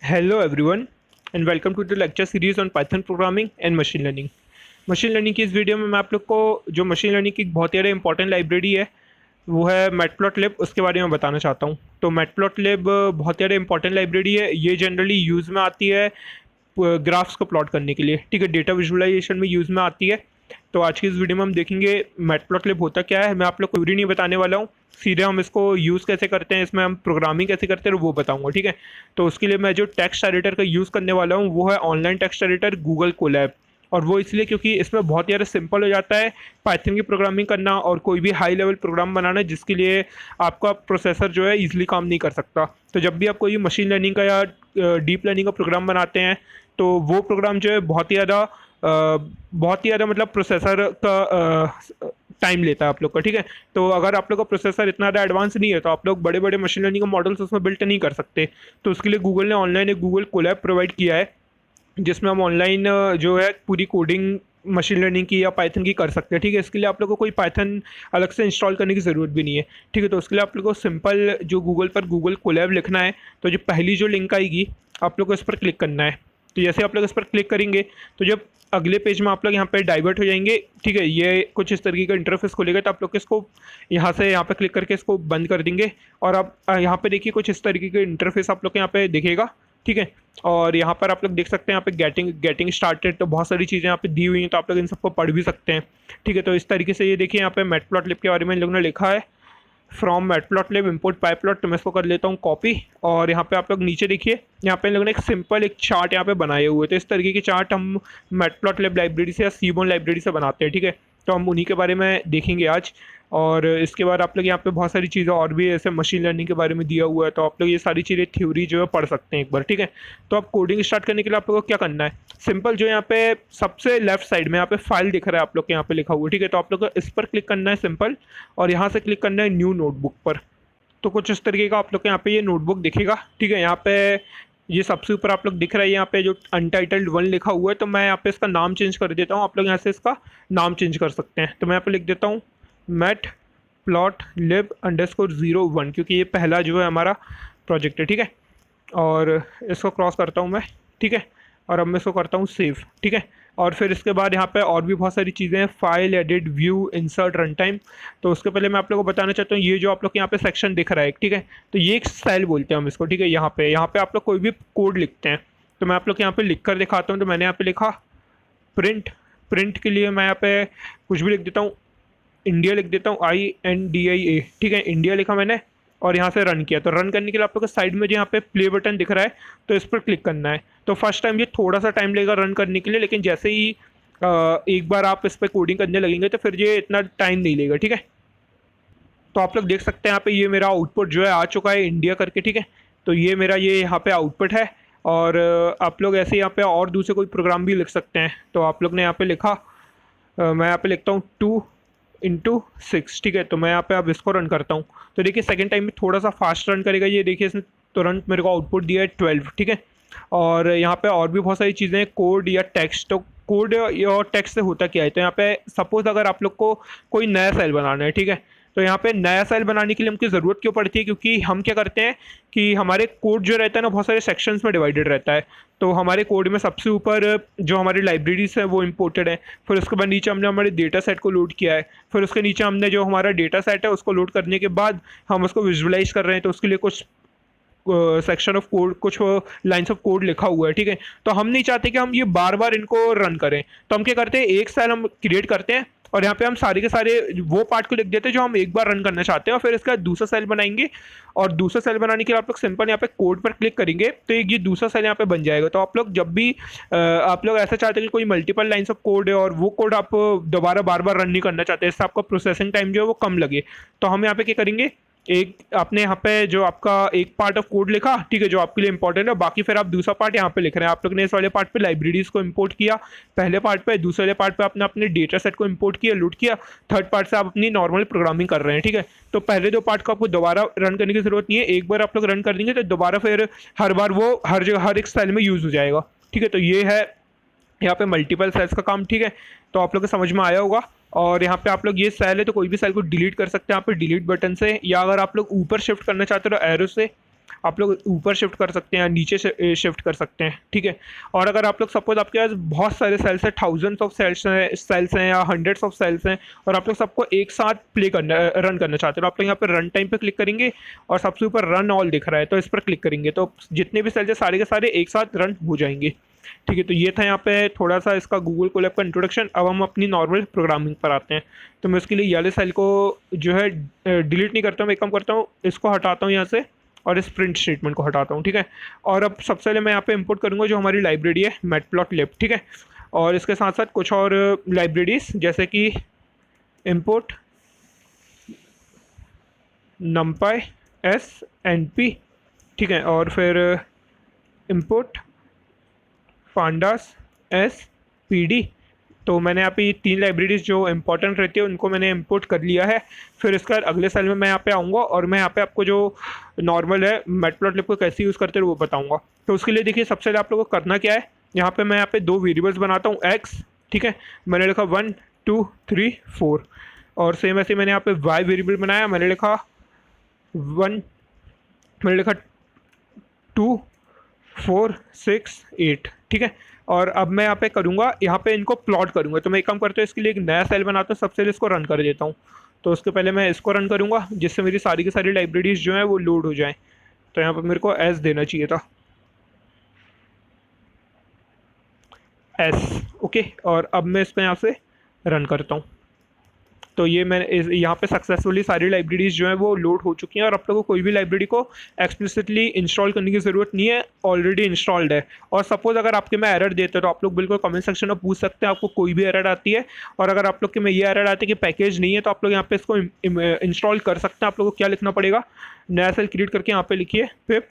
Hello everyone and welcome to the lecture series on Python programming and machine learning। Machine learning की इस video में मैं आप लोग को जो मशीन लर्निंग की बहुत ज़्यादा इंपॉर्टेंट लाइब्रेरी है वो है मैटप्लॉटलिब, उसके बारे में बताना चाहता हूँ। तो मैटप्लॉटलिब बहुत ज़्यादा इंपॉर्टेंट लाइब्रेरी है। ये जनरली यूज़ में आती है ग्राफ्स को प्लॉट करने के लिए, ठीक है, डेटा विजुअलाइजेशन में यूज़ में आती है। तो आज की इस वीडियो में हम देखेंगे मैटप्लॉटलिब होता क्या है। मैं आप लोग को थ्योरी नहीं बताने वाला हूँ, सीधे हम इसको यूज़ कैसे करते हैं, इसमें हम प्रोग्रामिंग कैसे करते हैं वो बताऊंगा, ठीक है। तो उसके लिए मैं जो टेक्स्ट एडिटर का यूज़ करने वाला हूँ वो है online text editor Google Colab. और वो इसलिए क्योंकि इसमें बहुत ज़्यादा सिंपल हो जाता है पाइथन की प्रोग्रामिंग करना और कोई भी हाई लेवल प्रोग्राम बनाना जिसके लिए आपका प्रोसेसर जो है ईजिली काम नहीं कर सकता। तो जब भी आप कोई मशीन लर्निंग का या डीप लर्निंग का प्रोग्राम बनाते हैं तो वो प्रोग्राम जो है बहुत ही ज़्यादा मतलब प्रोसेसर का टाइम लेता है आप लोग का, ठीक है। तो अगर आप लोग का प्रोसेसर इतना ज़्यादा एडवांस नहीं है तो आप लोग बड़े बड़े मशीन लर्निंग का मॉडल्स उसमें बिल्ट नहीं कर सकते। तो उसके लिए गूगल ने ऑनलाइन एक गूगल कोलैब प्रोवाइड किया है जिसमें हम ऑनलाइन जो है पूरी कोडिंग मशीन लर्निंग की या पाइथन की कर सकते हैं, ठीक है। इसके लिए आप लोग को कोई पाइथन अलग से इंस्टॉल करने की ज़रूरत भी नहीं है, ठीक है। तो उसके लिए आप लोग को सिंपल जो गूगल पर गूगल कोलैब लिखना है, तो जो पहली जो लिंक आएगी आप लोग को इस पर क्लिक करना है। तो जैसे आप लोग इस पर क्लिक करेंगे तो जब अगले पेज में आप लोग यहाँ पे डाइवर्ट हो जाएंगे, ठीक है। ये कुछ इस तरीके का इंटरफेस खोलेगा तो आप लोग इसको यहाँ से यहाँ पे क्लिक करके इसको बंद कर देंगे और आप यहाँ पे देखिए कुछ इस तरीके का इंटरफेस आप लोग के यहाँ पे दिखेगा, ठीक है। और यहाँ पर आप लोग देख सकते हैं यहाँ पे गेटिंग स्टार्टेड, तो बहुत सारी चीज़ें यहाँ पे दी हुई हैं, तो आप लोग इन सबको पढ़ भी सकते हैं, ठीक है। तो इस तरीके से ये देखिए यहाँ पे मैटप्लॉटलिब के बारे में इन लोगों ने लिखा है, फ्रॉम मैटप्लॉटलिब इंपोर्ट पाइप्लॉट। तो मैं इसको कर लेता हूँ कॉपी और यहाँ पे आप लोग नीचे देखिए यहाँ पे इन लोगों ने एक सिंपल एक चार्ट यहाँ पे बनाए हुए थे। इस तरीके के चार्ट हम मैटप्लॉटलिब लाइब्रेरी से या सीबोन लाइब्रेरी से बनाते हैं, ठीक है। तो हम उन्हीं के बारे में देखेंगे आज। और इसके बाद आप लोग यहाँ पे बहुत सारी चीज़ें और भी ऐसे मशीन लर्निंग के बारे में दिया हुआ है, तो आप लोग ये सारी चीज़ें थ्योरी जो है पढ़ सकते हैं एक बार, ठीक है। तो आप कोडिंग स्टार्ट करने के लिए आप लोगों को क्या करना है, सिंपल जो यहाँ पे सबसे लेफ्ट साइड में यहाँ पे फाइल दिख रहा है आप लोग के यहाँ पे लिखा हुआ है, ठीक है। तो आप लोग को इस पर क्लिक करना है सिंपल और यहाँ से क्लिक करना है न्यू नोटबुक पर। तो कुछ इस तरीके का आप लोग के यहाँ पे ये नोटबुक दिखेगा, ठीक है। यहाँ पे ये सबसे ऊपर आप लोग दिख रहा है यहाँ पे जो अनटाइटल्ड वन लिखा हुआ है, तो मैं यहाँ पे इसका नाम चेंज कर देता हूँ। आप लोग यहाँ से इसका नाम चेंज कर सकते हैं। तो मैं यहाँ पे लिख देता हूँ मैट प्लॉट लिब _01, क्योंकि ये पहला जो है हमारा प्रोजेक्ट है, ठीक है। और इसको क्रॉस करता हूँ मैं, ठीक है। और अब मैं इसको करता हूँ सेव, ठीक है। और फिर इसके बाद यहाँ पे और भी बहुत सारी चीज़ें हैं, file edit view insert run time. तो उसके पहले मैं आप लोगों को बताना चाहता हूँ ये जो आप लोग के यहाँ पे सेक्शन दिख रहा है, ठीक है। तो ये एक सेल बोलते हैं हम इसको, ठीक है। यहाँ पे आप लोग कोई भी कोड लिखते हैं, तो मैं आप लोग यहाँ पे लिख कर दिखाता हूँ। तो मैंने यहाँ पे लिखा प्रिंट के लिए मैं यहाँ पे कुछ भी लिख देता हूँ, इंडिया लिख देता हूँ INDIA, ठीक है। इंडिया लिखा मैंने और यहाँ से रन किया। तो रन करने के लिए आप लोग को साइड में जो यहाँ पे प्ले बटन दिख रहा है तो इस पर क्लिक करना है। तो फर्स्ट टाइम ये थोड़ा सा टाइम लगेगा रन करने के लिए, लेकिन जैसे ही एक बार आप इस पर कोडिंग करने लगेंगे तो फिर ये इतना टाइम नहीं लेगा, ठीक है। तो आप लोग देख सकते हैं यहाँ पे ये मेरा आउटपुट जो है आ चुका है इंडिया करके, ठीक है। तो ये मेरा ये यहाँ पे आउटपुट है। और आप लोग ऐसे यहाँ पे और दूसरे कोई प्रोग्राम भी लिख सकते हैं। तो आप लोग ने यहाँ पे लिखा, मैं यहाँ पे लिखता हूँ 2 × 6, ठीक है। तो मैं यहाँ पे अब इसको रन करता हूँ। तो देखिए सेकंड टाइम में थोड़ा सा फास्ट रन करेगा, ये देखिए इसने तुरंत मेरे को आउटपुट दिया है 12, ठीक है। और यहाँ पे और भी बहुत सारी चीज़ें हैं, कोड या टेक्स्ट। तो कोड और टेक्स्ट से होता क्या है, तो यहाँ पे सपोज अगर आप लोग को कोई नया सेल बनाना है, ठीक है। तो यहाँ पे नया सेल बनाने के लिए हमको ज़रूरत क्यों पड़ती है, क्योंकि हम क्या करते हैं कि हमारे कोड जो रहता है ना बहुत सारे सेक्शंस में डिवाइडेड रहता है। तो हमारे कोड में सबसे ऊपर जो हमारी लाइब्रेरीज है वो इंपोर्टेड है, फिर उसके बाद नीचे हमने हमारे डेटा सेट को लोड किया है, फिर उसके नीचे हमने जो हमारा डेटा सेट है उसको लोड करने के बाद हम उसको विजुअलाइज कर रहे हैं, तो उसके लिए कुछ सेक्शन ऑफ कोड, कुछ लाइंस ऑफ कोड लिखा हुआ है, ठीक है। तो हम नहीं चाहते कि हम ये बार बार इनको रन करें, तो हम क्या करते हैं एक सेल हम क्रिएट करते हैं और यहाँ पे हम सारे के सारे वो पार्ट को लिख देते हैं जो हम एक बार रन करना चाहते हैं, और फिर इसका दूसरा सेल बनाएंगे। और दूसरा सेल बनाने के लिए आप लोग सिंपल यहाँ पे कोड पर क्लिक करेंगे तो एक ये दूसरा सेल यहाँ पे बन जाएगा। तो आप लोग जब भी आप लोग ऐसा चाहते हैं कि कोई मल्टीपल लाइंस ऑफ कोड है और वो कोड आप दोबारा बार बार रन नहीं करना चाहते, इससे आपका प्रोसेसिंग टाइम जो है वो कम लगे, तो हम यहाँ पे क्या करेंगे, एक आपने यहाँ पे जो आपका एक पार्ट ऑफ कोड लिखा, ठीक है, जो आपके लिए इंपॉर्टेंट है, बाकी फिर आप दूसरा पार्ट यहाँ पे लिख रहे हैं। आप लोग ने इस वाले पार्ट पे लाइब्रेरीज को इंपोर्ट किया पहले पार्ट पे, दूसरे वाले पार्ट पे आपने अपने डेटा सेट को इंपोर्ट किया, लूट किया, थर्ड पार्ट से आप अपनी नॉर्मल प्रोग्रामिंग कर रहे हैं, ठीक है। तो पहले दो पार्ट को आपको दोबारा रन करने की जरूरत नहीं है, एक बार आप लोग रन कर देंगे तो दोबारा फिर हर बार वो हर जगह हर एक सेल में यूज हो जाएगा, ठीक है। तो ये है यहाँ पे मल्टीपल सेल्स का काम, ठीक है। तो आप लोग को समझ में आया होगा। और यहाँ पे आप लोग ये सेल है तो कोई भी सेल को डिलीट कर सकते हैं यहाँ पे डिलीट बटन से, या अगर आप लोग ऊपर शिफ्ट करना चाहते हो तो एरो से आप लोग ऊपर शिफ्ट कर सकते हैं या नीचे शिफ्ट कर सकते हैं, ठीक है। और अगर आप लोग सपोज आपके पास बहुत सारे सेल्स हैं, थाउजेंड्स ऑफ सेल्स हैं या हंड्रेड्स ऑफ सेल्स हैं, और आप लोग सबको एक साथ रन करना चाहते हो, तो आप लोग यहाँ पर रन टाइम पर क्लिक करेंगे और सबसे ऊपर रन ऑल दिख रहा है तो इस पर क्लिक करेंगे, तो जितने भी सेल्स हैं सारे के सारे एक साथ रन हो जाएंगे, ठीक है। तो ये था यहाँ पे थोड़ा सा इसका गूगल कोलैब का इंट्रोडक्शन। अब हम अपनी नॉर्मल प्रोग्रामिंग पर आते हैं। तो मैं उसके लिए ये वाले सेल को जो है डिलीट नहीं करता हूँ, मैं एक काम करता हूँ, इसको हटाता हूँ यहाँ से और इस प्रिंट स्टेटमेंट को हटाता हूँ, ठीक है। और अब सबसे पहले मैं यहाँ पे इंपोर्ट करूँगा जो हमारी लाइब्रेरी है मैटप्लॉटलिब, ठीक है। और इसके साथ साथ कुछ और लाइब्रेरीज जैसे कि इंपोर्ट numpy snp, ठीक है, और फिर इंपोर्ट pandas spd। तो मैंने यहाँ पे ये 3 लाइब्रेरीज जो इंपॉर्टेंट रहती है उनको मैंने इंपोर्ट कर लिया है। फिर इसका अगले साल में मैं यहाँ पे आऊँगा और मैं यहाँ पे आपको जो नॉर्मल है मैटप्लॉटलिब को कैसे यूज़ करते हैं वो बताऊँगा। तो उसके लिए देखिए सबसे पहले आप लोगों को करना क्या है, यहाँ पे मैं यहाँ पे 2 वेरिएबल्स बनाता हूँ x, ठीक है, मैंने लिखा 1 2 3 4, और सेम ऐसे मैंने यहाँ पे y वेरिएबल बनाया, मैंने लिखा 1, मैंने लिखा 2 4 6 8, ठीक है। और अब मैं यहाँ पे करूँगा, यहाँ पे इनको प्लॉट करूँगा। तो मैं एक काम करता हूँ, इसके लिए एक नया सेल बनाता हूँ, सबसे पहले इसको रन कर देता हूँ। तो उसके पहले मैं इसको रन करूँगा जिससे मेरी सारी की सारी लाइब्रेरीज जो हैं वो लोड हो जाएं। तो यहाँ पर मेरे को एस देना चाहिए था, एस, ओके। और अब मैं इसको यहाँ से रन करता हूँ। तो ये मैंने यहाँ पे सक्सेसफुली सारी लाइब्रेरीज जो हैं वो लोड हो चुकी हैं, और आप लोगों को कोई भी लाइब्रेरी को एक्सप्लिसिटली इंस्टॉल करने की ज़रूरत नहीं है, ऑलरेडी इंस्टॉल्ड है। और सपोज़ अगर आपके में एरर देते हैं तो आप लोग बिल्कुल कमेंट सेक्शन में पूछ सकते हैं, आपको कोई भी एरर आती है। और अगर आप लोग के में ये एरर आती है कि पैकेज नहीं है तो आप लोग यहाँ पे इसको इंस्टॉल कर सकते हैं। आप लोग को क्या लिखना पड़ेगा, नया सेल क्रिएट करके यहाँ पे लिखिए पिप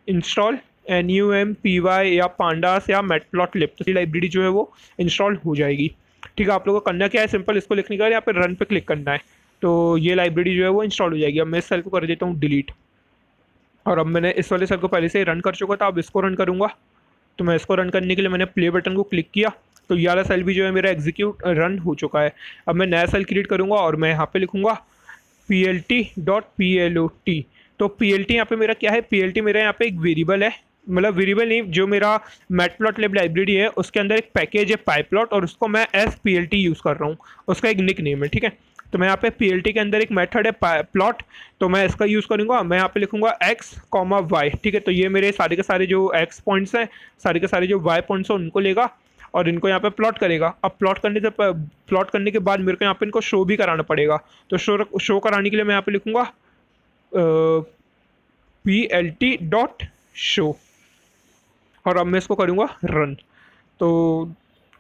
इंस्टॉल NUMPY या पांडास या मैटप्लॉटलिब, तो लाइब्रेरी जो है वो इंस्टॉल हो जाएगी, ठीक है। आप लोगों को करना क्या है, सिंपल इसको लिखने का यहाँ पे रन पे क्लिक करना है, तो ये लाइब्रेरी जो है वो इंस्टॉल हो जाएगी। अब मैं इस सेल को कर देता हूँ डिलीट, और अब मैंने इस वाले सेल को पहले से ही रन कर चुका था, अब इसको रन करूँगा। तो मैं इसको रन करने के लिए मैंने प्ले बटन को क्लिक किया, तो ये वाला सेल भी जो है मेरा एग्जीक्यूट रन हो चुका है। अब मैं नया सेल क्रिएट करूँगा और मैं यहाँ पे लिखूँगा plt.plot। तो plt यहाँ पे मेरा क्या है, plt मेरा यहाँ पे एक वेरिएबल है, मतलब वेरिएबल नहीं, जो मेरा मैटप्लॉटलिब लाइब्रेरी है उसके अंदर एक पैकेज है pyplot, और उसको मैं splt यूज़ कर रहा हूँ, उसका एक निक नेम है, ठीक है। तो मैं यहाँ पे plt के अंदर एक मेथड है plot, तो मैं इसका यूज़ करूँगा। मैं यहाँ पे लिखूँगा x, y, ठीक है। तो ये मेरे सारे के सारे जो x पॉइंट्स हैं, सारे के सारे जो y पॉइंट्स हैं उनको लेगा और इनको यहाँ पे प्लॉट करेगा। अब प्लॉट करने के बाद मेरे को यहाँ पे इनको शो भी कराना पड़ेगा। तो शो कराने के लिए मैं यहाँ पे लिखूँगा plt.show, और अब मैं इसको करूँगा रन। तो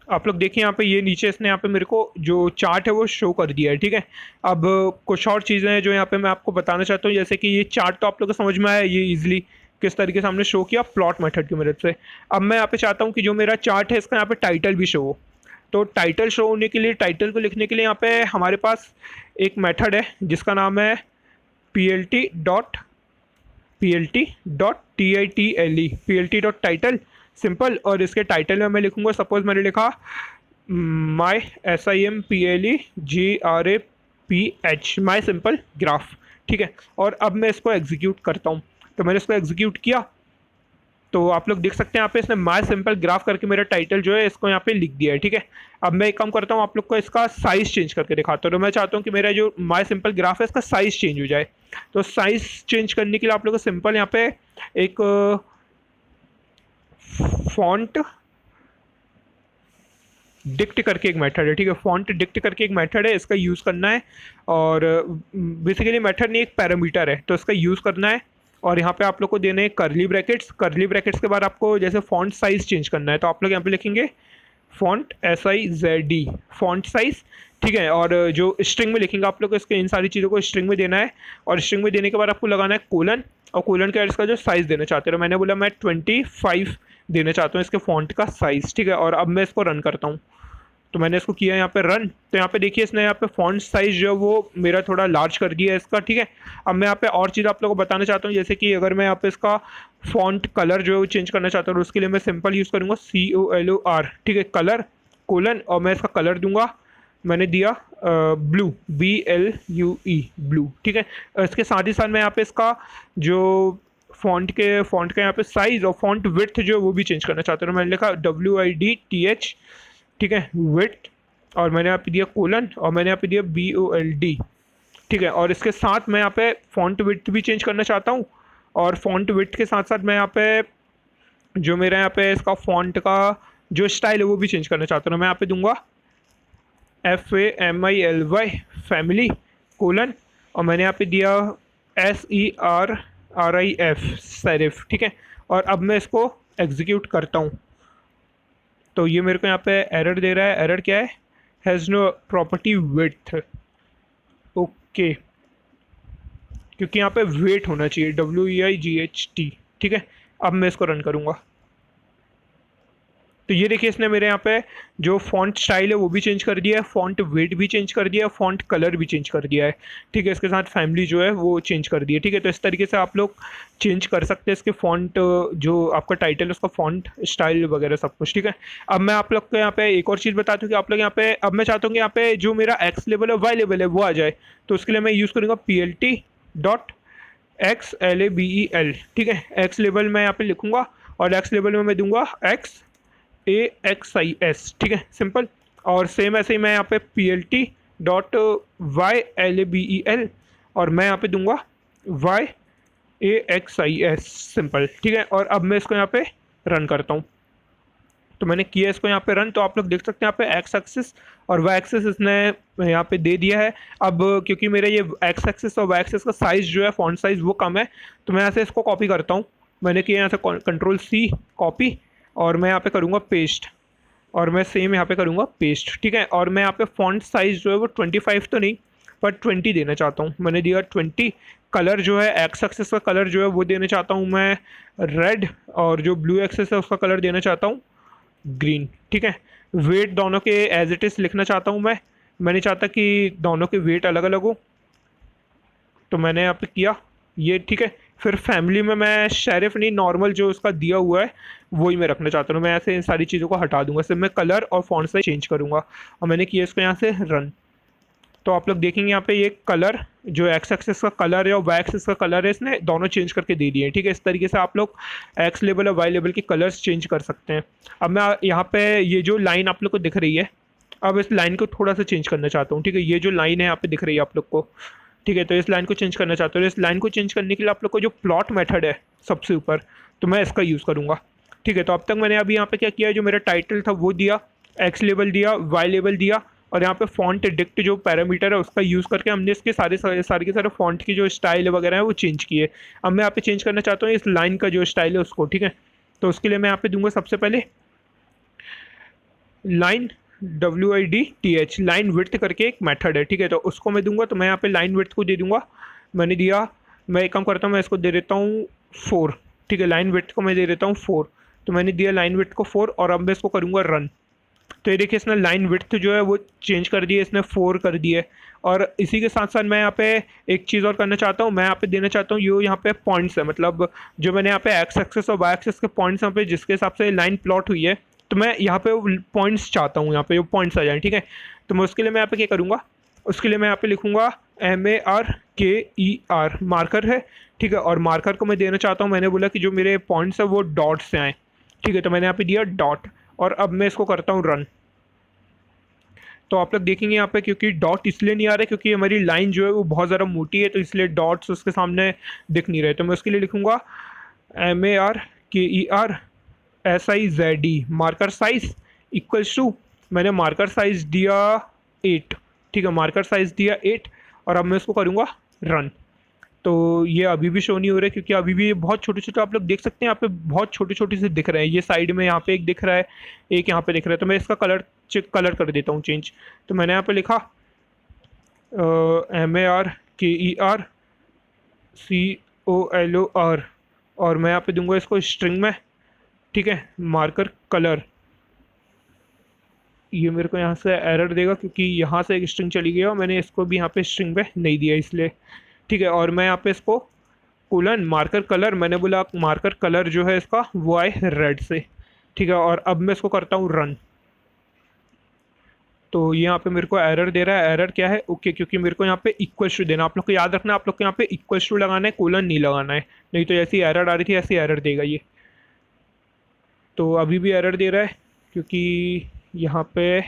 आप लोग देखिए यहाँ पे ये नीचे इसने यहाँ पे मेरे को जो चार्ट है वो शो कर दिया है, ठीक है। अब कुछ और चीज़ें हैं जो यहाँ पे मैं आपको बताना चाहता हूँ, जैसे कि ये चार्ट तो आप लोग को समझ में आया ये इजीली किस तरीके से हमने शो किया प्लॉट मेथड की मदद से। अब मैं यहाँ पे चाहता हूँ कि जो मेरा चार्ट है इसका यहाँ पे टाइटल भी शो हो। तो टाइटल शो होने के लिए, टाइटल को लिखने के लिए यहाँ पे हमारे पास एक मेथड है जिसका नाम है plt.title, सिंपल। और इसके टाइटल में मैं लिखूँगा, सपोज मैंने लिखा माई SIMPLEGRAPH, माई सिंपल ग्राफ, ठीक है। और अब मैं इसको एग्जीक्यूट करता हूँ। तो मैंने इसको एग्जीक्यूट किया, तो आप लोग देख सकते हैं यहाँ पे इसने माई सिंपल ग्राफ करके मेरा टाइटल जो है इसको यहाँ पे लिख दिया है, ठीक है। अब मैं एक काम करता हूँ, आप लोग को इसका साइज़ चेंज करके दिखाता हूँ। तो मैं चाहता हूँ कि मेरा जो माई सिंपल ग्राफ है इसका साइज़ चेंज हो जाए। तो साइज़ चेंज करने के लिए आप लोग को सिंपल यहाँ पे एक फॉन्ट डिक्ट करके एक मेथड है, ठीक है। फॉन्ट डिक्ट करके एक मेथड है, इसका यूज़ करना है। और बेसिकली मेथड नहीं, एक पैरामीटर है, तो इसका यूज़ करना है। और यहाँ पे आप लोग को देने हैं कर्ली ब्रैकेट्स। कर्ली ब्रैकेट्स के बाद आपको जैसे फॉन्ट साइज़ चेंज करना है, तो आप लोग यहाँ पे लिखेंगे फॉन्ट SIZD, फॉन्ट साइज़, ठीक है। और जो स्ट्रिंग में लिखेंगे आप लोग को इसके इन सारी चीज़ों को स्ट्रिंग में देना है। और स्ट्रिंग में देने के बाद आपको लगाना है कोलन, और कोलन के बाद इसका जो साइज़ देना चाहते हो, मैंने बोला मैं 25 देना चाहता हूँ इसके फॉन्ट का साइज़, ठीक है। और अब मैं इसको रन करता हूँ। तो मैंने इसको किया यहाँ पे रन। तो यहाँ पे देखिए इसने यहाँ पे फॉन्ट साइज़ जो है वो मेरा थोड़ा लार्ज कर दिया है इसका, ठीक है। अब मैं यहाँ पे और चीज़ आप लोगों को बताना चाहता हूँ, जैसे कि अगर मैं यहाँ पे इसका फॉन्ट कलर जो है वो चेंज करना चाहता हूँ, उसके लिए मैं सिंपल यूज़ करूँगा COLOR, ठीक है, कलर कोलन, और मैं इसका कलर दूंगा, मैंने दिया ब्लू, BLUE, ब्लू, ठीक है। इसके साथ ही साथ मैं यहाँ पे इसका जो फ़ॉन्ट का यहाँ पे साइज़ और फ़ॉन्ट विड्थ जो है वो भी चेंज करना चाहता हूँ। मैंने लिखा WIDTH, ठीक है, विड्थ, और मैंने यहाँ पे दिया कोलन, और मैंने यहाँ पे दिया BOLD, ठीक है। और इसके साथ मैं यहाँ पे फ़ॉन्ट विड्थ भी चेंज करना चाहता हूँ, और फ़ॉन्ट विड्थ के साथ साथ मैं यहाँ पे जो मेरा यहाँ पे इसका फ़ॉन्ट का जो स्टाइल है वो भी चेंज करना चाहता हूँ। मैं यहाँ पे दूंगा FAMILY फैमिली कोलन, और मैंने यहाँ पे दिया SERRIF सेरिफ, ठीक है। और अब मैं इसको एग्जीक्यूट करता हूँ तो ये मेरे को यहाँ पे एरर दे रहा है। एरर क्या है? Has no property width. Okay, क्योंकि यहाँ पे वेट होना चाहिए, WEIGHT, ठीक है। अब मैं इसको रन करूँगा तो ये देखिए इसने मेरे यहाँ पे जो फॉन्ट स्टाइल है वो भी चेंज कर दिया है, फॉन्ट वेट भी चेंज कर दिया है, फॉन्ट कलर भी चेंज कर दिया है, ठीक है। इसके साथ फैमिली जो है वो चेंज कर दी है, ठीक है। तो इस तरीके से आप लोग चेंज कर सकते हैं इसके फॉन्ट, जो आपका टाइटल है उसका फॉन्ट स्टाइल वगैरह सब कुछ, ठीक है। अब मैं आप लोग को यहाँ पे एक और चीज़ बताता हूँ कि आप लोग यहाँ पे, अब मैं चाहता हूँ कि यहाँ पे जो मेरा एक्स लेवल है वाई लेवल है वो आ जाए, तो उसके लिए मैं यूज़ करूँगा PLT.XLABEL, ठीक है। एक्स लेवल मैं यहाँ पे लिखूँगा और एक्स लेवल में मैं दूंगा XAXIS, ठीक है, सिंपल। और सेम ऐसे ही मैं यहाँ पे PLT.YLABEL और मैं यहाँ पे दूंगा YAXIS, सिंपल, ठीक है। और अब मैं इसको यहाँ पे रन करता हूँ तो मैंने किया इसको यहाँ पे रन, तो आप लोग देख सकते हैं यहाँ पे एक्स एक्सिस और वाई एक्सिस इसने यहाँ पे दे दिया है। अब क्योंकि मेरा ये एक्स एक्सिस और वाई एक्सिस का साइज़ जो है, फॉन्ट साइज़ वो कम है, तो मैं यहाँ से इसको कॉपी करता हूँ। मैंने किया यहाँ से Ctrl+C कॉपी, और मैं यहाँ पे करूँगा पेस्ट, और मैं सेम यहाँ पे करूँगा पेस्ट, ठीक है। और मैं यहाँ पे फॉन्ट साइज़ जो है वो 25 तो नहीं पर 20 देना चाहता हूँ। मैंने दिया 20। कलर जो है एक्स एक्सिस का कलर जो है वो देना चाहता हूँ मैं रेड, और जो ब्लू एक्सिस है उसका कलर देना चाहता हूँ ग्रीन, ठीक है। वेट दोनों के एज इट इज़ लिखना चाहता हूँ मैं नहीं चाहता कि दोनों के वेट अलग अलग हो, तो मैंने यहाँ पे किया ये, ठीक है। फिर फैमिली में मैं शेरिफ नहीं, नॉर्मल जो उसका दिया हुआ है वही मैं रखना चाहता हूँ। मैं ऐसे इन सारी चीज़ों को हटा दूंगा, सिर्फ मैं कलर और फॉन्ट साइज चेंज करूँगा, और मैंने किया इसको यहाँ से रन। तो आप लोग देखेंगे यहाँ पे ये कलर जो एक्स एक्सिस का कलर है और वाई एक्सिस का कलर है, इसने दोनों चेंज करके दे दिए, ठीक है। इस तरीके से आप लोग एक्स लेवल और वाई लेवल के कलर्स चेंज कर सकते हैं। अब मैं यहाँ पे ये जो लाइन आप लोग को दिख रही है, अब इस लाइन को थोड़ा सा चेंज करना चाहता हूँ, ठीक है। ये जो लाइन है यहाँ पे दिख रही है आप लोग को, ठीक है, तो इस लाइन को चेंज करना चाहता हूँ। इस लाइन को चेंज करने के लिए आप लोग को जो प्लॉट मेथड है सबसे ऊपर, तो मैं इसका यूज़ करूँगा, ठीक है। तो अब तक मैंने अभी यहाँ पे क्या किया, जो मेरा टाइटल था वो दिया, एक्स लेवल दिया, वाई लेवल दिया, और यहाँ पे फॉन्ट डिक्ट जो पैरामीटर है उसका यूज़ करके हमने इसके सारे के सारे फॉन्ट की जो स्टाइल वगैरह है वो चेंज किए। अब मैं यहाँ पे चेंज करना चाहता हूँ इस लाइन का जो स्टाइल है उसको, ठीक है। तो उसके लिए मैं यहाँ पे दूंगा सबसे पहले लाइन WIDTH, लाइन विड्थ करके एक मेथड है, ठीक है। तो उसको मैं दूंगा, तो मैं यहाँ पे लाइन विड्थ को दे दूंगा। मैंने दिया, मैं एक काम करता हूँ, मैं इसको दे देता हूँ 4, ठीक है। लाइन विड्थ को मैं दे देता हूँ 4, तो मैंने दिया लाइन विड्थ को 4, और अब मैं इसको करूँगा रन। तो ये देखिए इसने लाइन विड्थ जो है वो चेंज कर दी है, इसने 4 कर दी है। और इसी के साथ साथ मैं यहाँ पे एक चीज़ और करना चाहता हूँ, मैं यहाँ पे देना चाहता हूँ ये यहाँ पे पॉइंट्स है, मतलब जो मैंने यहाँ पे एक्स एक्सिस और वाई एक्सिस के पॉइंट्स यहाँ पे जिसके हिसाब से लाइन प्लॉट हुई है, तो मैं यहाँ पे पॉइंट्स चाहता हूँ, यहाँ पे जो पॉइंट्स आ जाए, ठीक है। तो मैं उसके लिए मैं यहाँ पे क्या करूँगा, उसके लिए मैं यहाँ पे लिखूँगा MARKER, मार्कर है, ठीक है। और मार्कर को मैं देना चाहता हूँ, मैंने बोला कि जो मेरे पॉइंट्स है वो डॉट से आए, ठीक है। तो मैंने यहाँ पे दिया डॉट, और अब मैं इसको करता हूँ रन। तो आप लोग देखेंगे यहाँ पे, क्योंकि डॉट इसलिए नहीं आ रहा है क्योंकि हमारी लाइन जो है वो बहुत ज़्यादा मोटी है, तो इसलिए डॉट्स उसके सामने दिख नहीं रहे। तो मैं उसके लिए लिखूँगा MARKERSIZE, marker size equals to, मैंने मार्कर साइज दिया 8, ठीक है, मार्कर साइज दिया 8, और अब मैं इसको करूँगा रन। तो ये अभी भी शो नहीं हो रहा है क्योंकि अभी भी बहुत छोटे छोटे, आप लोग देख सकते हैं यहाँ पे बहुत छोटे छोटे से दिख रहे हैं। ये साइड में यहाँ पे एक दिख रहा है, एक यहाँ पे दिख रहा है, तो मैं इसका कलर कर देता हूँ चेंज। तो मैंने यहाँ पे लिखा MARKERCOLOR, और मैं यहाँ पे दूंगा इसको स्ट्रिंग में, ठीक है, मार्कर कलर। ये मेरे को यहाँ से एरर देगा क्योंकि यहाँ से एक स्ट्रिंग चली गई और मैंने इसको भी यहाँ पे स्ट्रिंग पे नहीं दिया इसलिए, ठीक है। और मैं यहाँ पे इसको कोलन मार्कर कलर, मैंने बोला मार्कर कलर जो है इसका वो आए रेड से, ठीक है। और अब मैं इसको करता हूँ रन। तो ये यहाँ पे मेरे को एरर दे रहा है। एरर क्या है? ओके, क्योंकि मेरे को यहाँ पे इक्वल टू देना, आप लोग को याद रखना, आप लोग को यहाँ पे इक्वल टू लगाना है, कोलन नहीं लगाना है, नहीं तो जैसी एरर आ रही थी ऐसी एरर देगा ये। तो अभी भी एरर दे रहा है क्योंकि यहाँ पे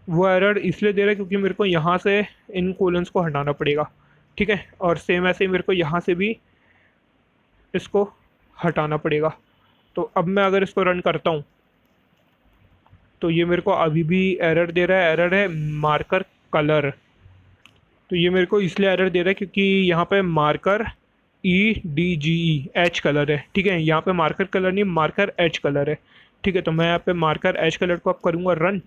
वो एरर इसलिए दे रहा है क्योंकि मेरे को यहाँ से इन कोलन्स को हटाना पड़ेगा, ठीक है। और सेम ऐसे ही मेरे को यहाँ से भी इसको हटाना पड़ेगा। तो अब मैं अगर इसको रन करता हूँ तो ये मेरे को अभी भी एरर दे रहा है। एरर है मार्कर कलर। तो ये मेरे को इसलिए एरर दे रहा है क्योंकि यहाँ पे मार्कर EDGE कलर है, ठीक है। यहाँ पे मार्कर कलर नहीं, मार्कर एच कलर है, ठीक है। तो मैं यहाँ पे मार्कर एच कलर को अब करूँगा रन।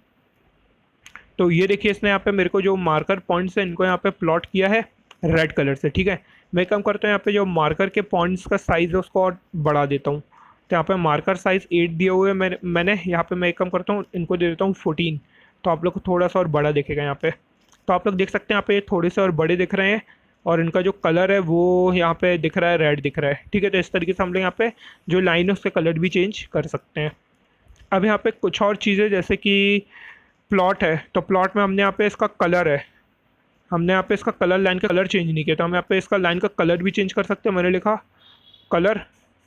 तो ये देखिए इसने यहाँ पे मेरे को जो मार्कर पॉइंट्स है इनको यहाँ पे प्लॉट किया है रेड कलर से, ठीक है। मैं काम करता हूँ यहाँ पे जो मार्कर के पॉइंट्स का साइज़ है उसको और बढ़ा देता हूँ। तो यहाँ पे मार्कर साइज़ 8 दिए हुए हैं मैंने यहाँ पे मैं एक काम करता हूँ, इनको दे देता हूँ 14। तो आप लोग को थोड़ा सा और बड़ा दिखेगा यहाँ पे। तो आप लोग देख सकते हैं यहाँ पे ये थोड़े से और बड़े दिख रहे हैं और इनका जो कलर है वो यहाँ पे दिख रहा है रेड दिख रहा है, ठीक है। तो इस तरीके से हम लोग यहाँ पे जो लाइन है उसके कलर भी चेंज कर सकते हैं। अब यहाँ पे कुछ और चीज़ें जैसे कि प्लॉट है, तो प्लॉट में हमने यहाँ पे इसका कलर है, हमने यहाँ पे इसका कलर, लाइन का कलर चेंज नहीं किया, तो हम यहाँ पे इसका लाइन का कलर भी चेंज कर सकते हैं। मैंने लिखा कलर,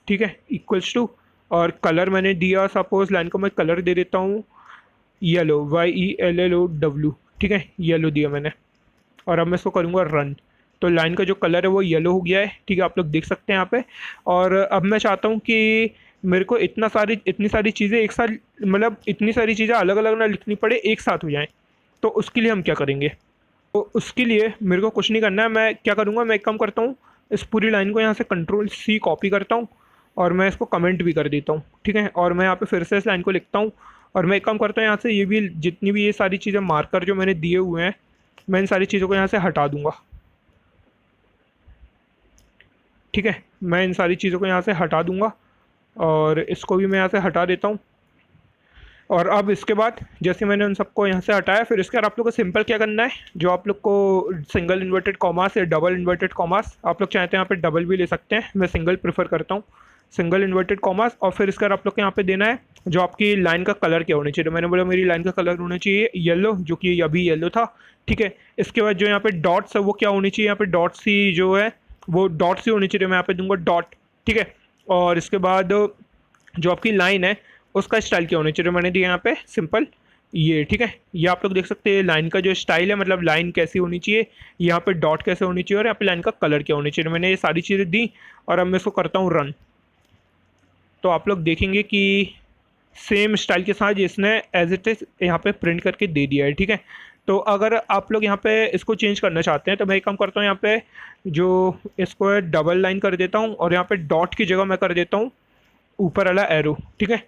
ठीक है, इक्वल्स टू, और कलर मैंने दिया, सपोज लाइन को मैं कलर दे देता हूँ येलो, YELLOW, ठीक है, येलो दिया मैंने। और अब मैं इसको करूँगा रन। तो लाइन का जो कलर है वो येलो हो गया है, ठीक है, आप लोग देख सकते हैं यहाँ पे। और अब मैं चाहता हूँ कि मेरे को इतनी सारी चीज़ें एक साथ, मतलब इतनी सारी चीज़ें अलग अलग ना लिखनी पड़े, एक साथ हो जाएं। तो उसके लिए हम क्या करेंगे? तो उसके लिए मेरे को कुछ नहीं करना है। मैं क्या करूँगा, मैं एक काम करता हूँ, इस पूरी लाइन को यहाँ से Ctrl+C कॉपी करता हूँ और मैं इसको कमेंट भी कर देता हूँ, ठीक है। और मैं यहाँ पे फिर से इस लाइन को लिखता हूँ और मैं एक काम करता हूँ, यहाँ से ये भी जितनी भी ये सारी चीज़ें मार्कर जो मैंने दिए हुए हैं, मैं इन सारी चीज़ों को यहाँ से हटा दूँगा, ठीक है। मैं इन सारी चीज़ों को यहाँ से हटा दूँगा और इसको भी मैं यहाँ से हटा देता हूँ। और अब इसके बाद जैसे मैंने उन सबको यहाँ से हटाया, फिर इसके बाद आप लोग को सिंपल क्या करना है, जो आप लोग को सिंगल इन्वर्टेड कॉमास या डबल इन्वर्टेड कॉमास, आप लोग चाहते हैं यहाँ पे डबल भी ले सकते हैं, मैं सिंगल प्रेफर करता हूँ, सिंगल इन्वर्टेड कॉमास। और फिर इसके बाद आप लोग को यहाँ पे देना है जो आपकी लाइन का कलर क्या होना चाहिए। तो मैंने बोला मेरी लाइन का कलर होना चाहिए येलो, जो कि अभी येलो था, ठीक है। इसके बाद जो यहाँ पे डॉट्स है वो क्या होनी चाहिए, यहाँ पे डॉट्स ही जो है वो डॉट्स ही होनी चाहिए, मैं यहाँ पे दूंगा डॉट, ठीक है। और इसके बाद जो आपकी लाइन है उसका स्टाइल क्या होना चाहिए, मैंने दिया यहाँ पे सिंपल ये, ठीक है। ये आप लोग देख सकते हैं लाइन का जो स्टाइल है, मतलब लाइन कैसी होनी चाहिए, यहाँ पे डॉट कैसे होनी चाहिए और यहाँ पे लाइन का कलर क्या होनी चाहिए। मैंने ये सारी चीज़ें दी और अब मैं इसको करता हूँ रन। तो आप लोग देखेंगे कि सेम स्टाइल के साथ इसने एज इट इज़ यहाँ पे प्रिंट करके दे दिया है, ठीक है। तो अगर आप लोग यहाँ पे इसको चेंज करना चाहते हैं तो मैं एक काम करता हूँ, यहाँ पे जो इसको डबल लाइन कर देता हूँ और यहाँ पे डॉट की जगह मैं कर देता हूँ ऊपर वाला एरो, ठीक है।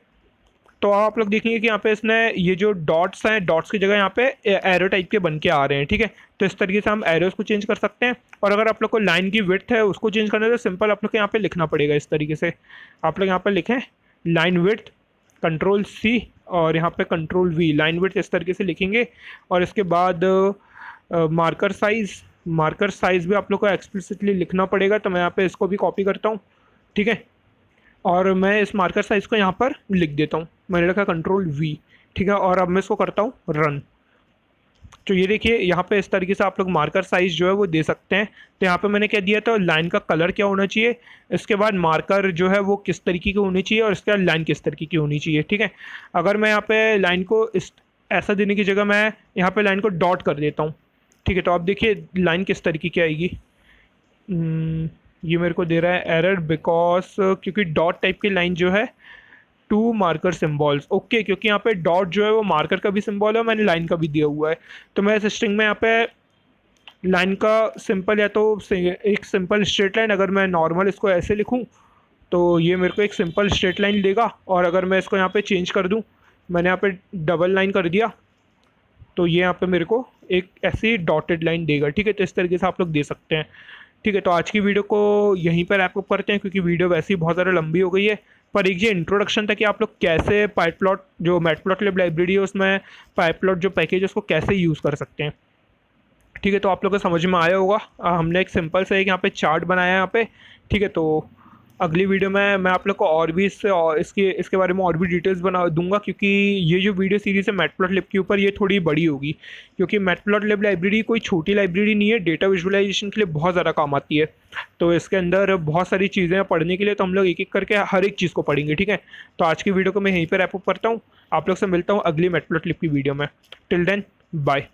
तो आप लोग देखेंगे कि यहाँ पे इसने ये जो डॉट्स हैं, डॉट्स की जगह यहाँ पे एरो टाइप के बन के आ रहे हैं, ठीक है। तो इस तरीके से हम एरोस को चेंज कर सकते हैं। और अगर आप लोग को लाइन की विड्थ है उसको चेंज करना है तो सिंपल आप लोग को यहाँ पे लिखना पड़ेगा इस तरीके से। आप लोग यहाँ पर लिखें लाइन विड्थ Ctrl+C और यहाँ पे Ctrl+V, लाइन विड्थ इस तरीके से लिखेंगे। और इसके बाद मार्कर साइज़ भी आप लोग को एक्सप्लिसिटली लिखना पड़ेगा। तो मैं यहाँ पे इसको भी कॉपी करता हूँ, ठीक है। और मैं इस मार्कर साइज़ को यहाँ पर लिख देता हूँ, मैंने लिखा Ctrl+V, ठीक है। और अब मैं इसको करता हूँ रन। तो ये देखिए यहाँ पे इस तरीके से आप लोग मार्कर साइज़ जो है वो दे सकते हैं। तो यहाँ पे मैंने क्या दिया था, लाइन का कलर क्या होना चाहिए, इसके बाद मार्कर जो है वो किस तरीके की होनी चाहिए और इसके बाद लाइन किस तरीके की होनी चाहिए, ठीक है। अगर मैं यहाँ पे लाइन को इस ऐसा देने की जगह मैं यहाँ पे लाइन को डॉट कर देता हूँ, ठीक है। तो आप देखिए लाइन किस तरीके की आएगी। ये मेरे को दे रहा है एरर बिकॉज, क्योंकि डॉट टाइप की लाइन जो है टू मार्कर सिम्बॉल्स, ओके, क्योंकि यहाँ पे डॉट जो है वो मार्कर का भी सिंबल है, मैंने लाइन का भी दिया हुआ है। तो मैं इस स्ट्रिंग में यहाँ पे लाइन का सिंपल या तो एक सिंपल स्ट्रेट लाइन, अगर मैं नॉर्मल इसको ऐसे लिखूँ तो ये मेरे को एक सिंपल स्ट्रेट लाइन देगा। और अगर मैं इसको यहाँ पे चेंज कर दूँ, मैंने यहाँ पे डबल लाइन कर दिया तो ये यहाँ पे मेरे को एक ऐसी डॉटेड लाइन देगा, ठीक है। तो इस तरीके से आप लोग दे सकते हैं, ठीक है। तो आज की वीडियो को यहीं पर रैप अप करते हैं क्योंकि वीडियो वैसे ही बहुत ज़्यादा लंबी हो गई है। पर एक ये इंट्रोडक्शन था कि आप लोग कैसे पाइप्लॉट, जो मैटप्लॉटलिब लाइब्रेरी है उसमें पाइप्लॉट जो पैकेज है उसको कैसे यूज़ कर सकते हैं, ठीक है। तो आप लोग को समझ में आया होगा। हमने एक सिंपल सा एक यहाँ पे चार्ट बनाया है यहाँ पे, ठीक है। तो अगली वीडियो में मैं आप लोग को और भी इसके बारे में और भी डिटेल्स बना दूंगा, क्योंकि ये जो वीडियो सीरीज़ है मैटप्लॉटलिब के ऊपर ये थोड़ी बड़ी होगी, क्योंकि मैटप्लॉटलिब लाइब्रेरी कोई छोटी लाइब्रेरी नहीं है, डेटा विजुअलाइजेशन के लिए बहुत ज़्यादा काम आती है। तो इसके अंदर बहुत सारी चीज़ें हैं पढ़ने के लिए, तो हम लोग एक एक करके हर एक चीज़ को पढ़ेंगे, ठीक है। तो आज की वीडियो को मैं यहीं पर रैप अप करता हूँ, आप लोग से मिलता हूँ अगली मैटप्लॉटलिब की वीडियो में। Till then bye.